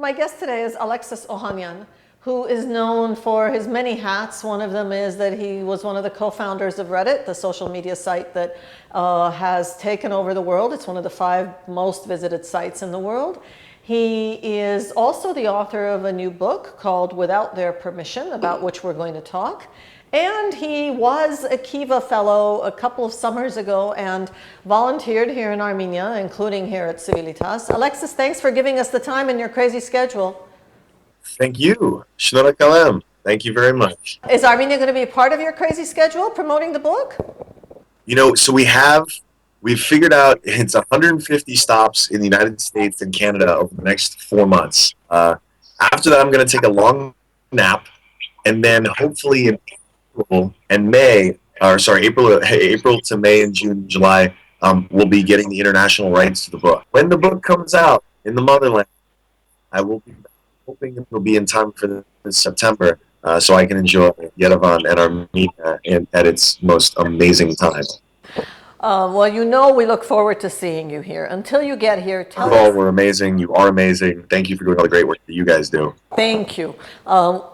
My guest today is Alexis Ohanian, who is known for his many hats. One of them is that he was one of the co-founders of Reddit, the social media site that has taken over the world. It's one of the 5 most visited sites in the world. He is also the author of a new book called Without Their Permission, about which we're going to talk. And he was a Kiva Fellow a couple of summers ago and volunteered here in Armenia, including here at CivilNet. Alexis, thanks for giving us the time in your crazy schedule. Thank you. Shnora Kalem. Thank you very much. Is Armenia going to be a part of your crazy schedule, promoting the book? You know, so we've figured out it's 150 stops in the United States and Canada over the next 4 months. After that, I'm going to take a long nap, and then hopefully in April to May and June, July, we'll be getting the international rights to the book. When the book comes out in the motherland, I will be hoping it will be in time for this September, so I can enjoy Yerevan and Armenia at its most amazing time. Well, you know we look forward to seeing you here. Until you get here, tell us. We're amazing. You are amazing. Thank you for doing all the great work that you guys do. Thank you.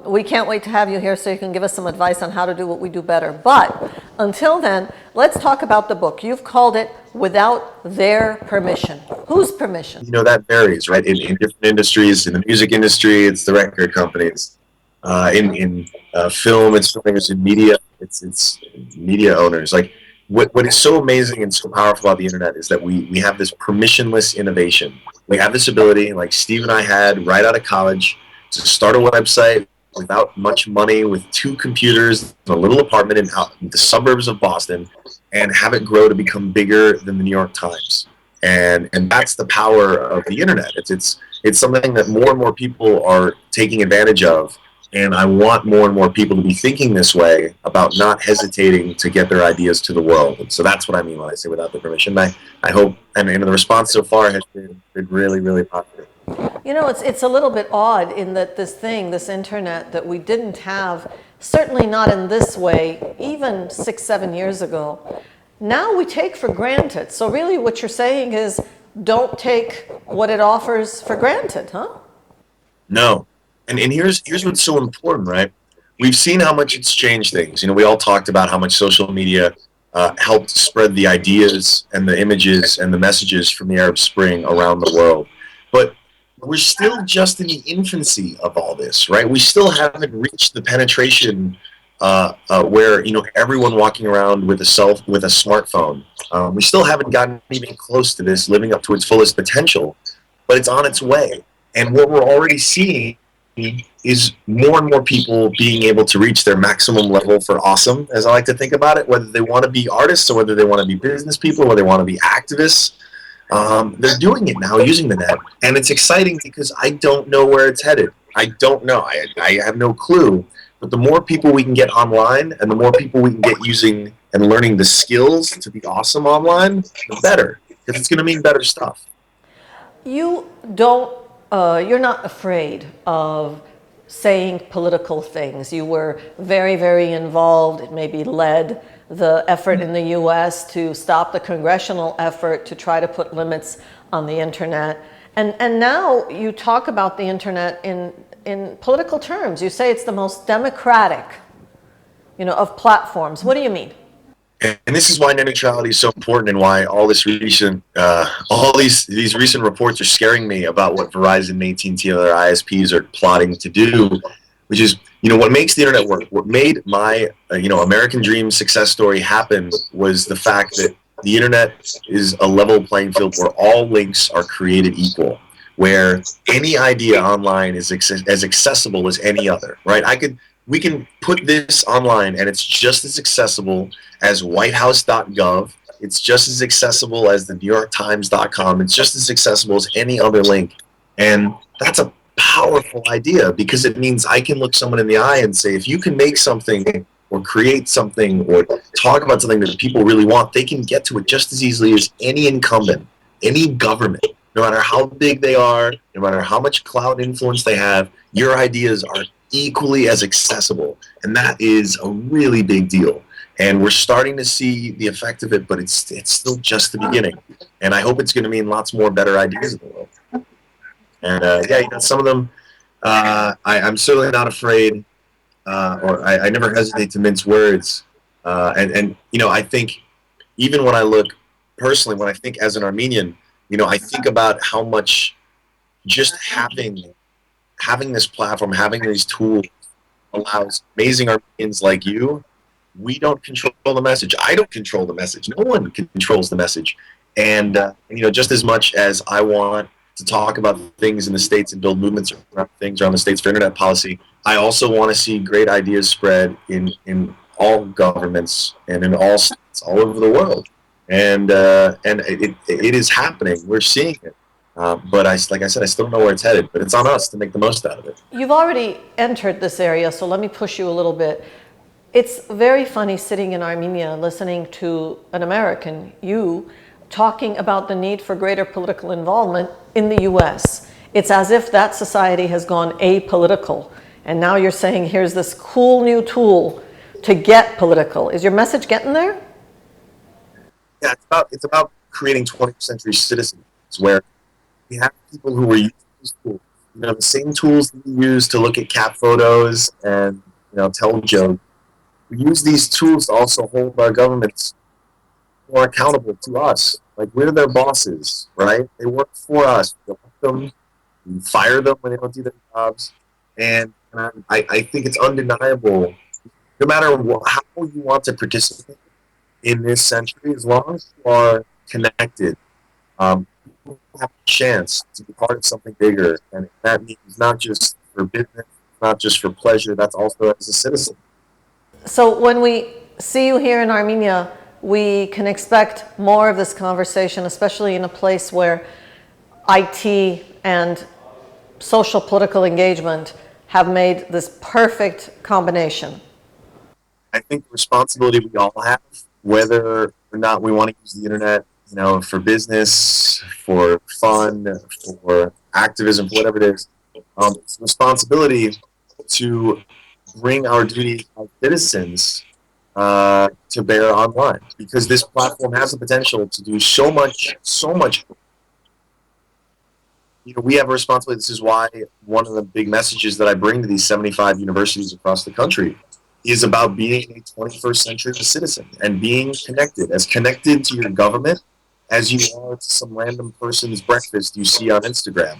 We can't wait to have you here so you can give us some advice on how to do what we do better. But until then, let's talk about the book. You've called it Without Their Permission. Whose permission? You know, that varies, right? In different industries. In the music industry, it's the record companies. In film, it's filmmakers. In media, it's media owners. Like, what is so amazing and so powerful about the internet is that we have this permissionless innovation. We have this ability, like Steve and I had right out of college, to start a website without much money, with 2 computers, in a little apartment in the suburbs of Boston, and have it grow to become bigger than the New York Times. And that's the power of the internet. It's something that more and more people are taking advantage of. And I want more and more people to be thinking this way about not hesitating to get their ideas to the world. And so that's what I mean when I say without their permission. I hope, and the response so far has been really, really positive. You know, it's a little bit odd in that this internet that we didn't have, certainly not in this way, even 6, 7 years ago, now we take for granted. So really what you're saying is don't take what it offers for granted, huh? No. And here's what's so important, right? We've seen how much it's changed things. You know, we all talked about how much social media helped spread the ideas and the images and the messages from the Arab Spring around the world. But we're still just in the infancy of all this, right? We still haven't reached the penetration where, you know, everyone walking around with a smartphone. We still haven't gotten even close to this living up to its fullest potential, but it's on its way. And what we're already seeing is more and more people being able to reach their maximum level for awesome, as I like to think about it, whether they want to be artists or whether they want to be business people or whether they want to be activists. They're doing it now using the net. And it's exciting because I don't know where it's headed. I don't know. I have no clue. But the more people we can get online and the more people we can get using and learning the skills to be awesome online, the better. Because it's going to mean better stuff. You're not afraid of saying political things. You were very, very involved, maybe led the effort in the US to stop the congressional effort to try to put limits on the internet. And now you talk about the internet in political terms. You say it's the most democratic, of platforms. What do you mean? And this is why net neutrality is so important, and why all these recent reports are scaring me about what Verizon and AT&T and other ISPs are plotting to do, which is, what makes the internet work. What made my, American dream success story happen was the fact that the internet is a level playing field where all links are created equal, where any idea online is as accessible as any other, right? We can put this online and it's just as accessible as whitehouse.gov. It's just as accessible as the NewYorkTimes.com. It's just as accessible as any other link. And that's a powerful idea, because it means I can look someone in the eye and say, if you can make something or create something or talk about something that people really want, they can get to it just as easily as any incumbent, any government, no matter how big they are, no matter how much clout influence they have. Your ideas are equally as accessible, and that is a really big deal. And we're starting to see the effect of it, but it's still just the beginning. And I hope it's going to mean lots more better ideas in the world. And some of them, I'm certainly not afraid, or I never hesitate to mince words. I think even when I look personally, when I think as an Armenian, I think about how much just having this platform, having these tools allows amazing Armenians like you. We don't control the message. I don't control the message. No one controls the message. And just as much as I want to talk about things in the states and build movements around things around the states for internet policy, I also want to see great ideas spread in all governments and in all states all over the world. And it is happening. We're seeing it. But like I said, I still don't know where it's headed. But it's on us to make the most out of it. You've already entered this area, so let me push you a little bit. It's very funny sitting in Armenia listening to an American, you, talking about the need for greater political involvement in the US. It's as if that society has gone apolitical. And now you're saying here's this cool new tool to get political. Is your message getting there? Yeah, it's about creating 20th century citizens where we have people who are using these tools. The same tools that we use to look at cat photos and tell jokes. We use these tools to also hold our governments more accountable to us. Like we're their bosses, right? They work for us. We elect them, we fire them when they don't do their jobs, and I think it's undeniable. No matter how you want to participate in this century, as long as you are connected, you have a chance to be part of something bigger, and that means not just for business, not just for pleasure. That's also as a citizen. So when we see you here in Armenia, we can expect more of this conversation, especially in a place where IT and social political engagement have made this perfect combination. I think the responsibility we all have, whether or not we want to use the internet, for business, for fun, for activism, for whatever it is, it's a responsibility to bring our duty as citizens to bear online, because this platform has the potential to do so much. We have a responsibility. This is why one of the big messages that I bring to these 75 universities across the country is about being a 21st century citizen and being connected to your government as you are to some random person's breakfast you see on Instagram.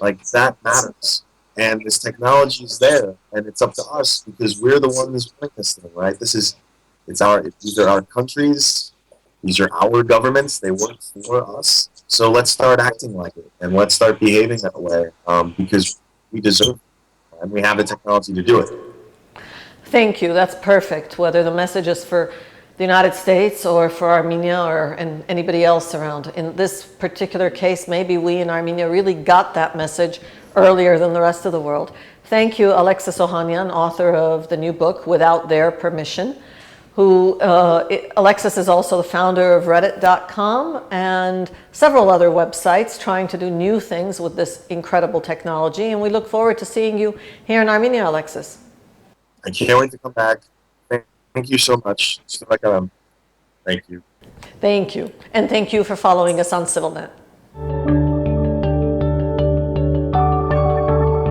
Like, that matters. And this technology is there, and it's up to us because we're the ones running this thing, right? These are our countries, these are our governments, they work for us. So let's start acting like it, and let's start behaving that way, because we deserve it, and we have the technology to do it. Thank you. That's perfect. Whether the message is for the United States or for Armenia or anybody else around. In this particular case, maybe we in Armenia really got that message earlier than the rest of the world. Thank you, Alexis Ohanian, author of the new book, Without Their Permission, Alexis is also the founder of Reddit.com and several other websites trying to do new things with this incredible technology. And we look forward to seeing you here in Armenia, Alexis. I can't wait to come back. Thank you so much. Thank you. Thank you. And thank you for following us on CivilNet.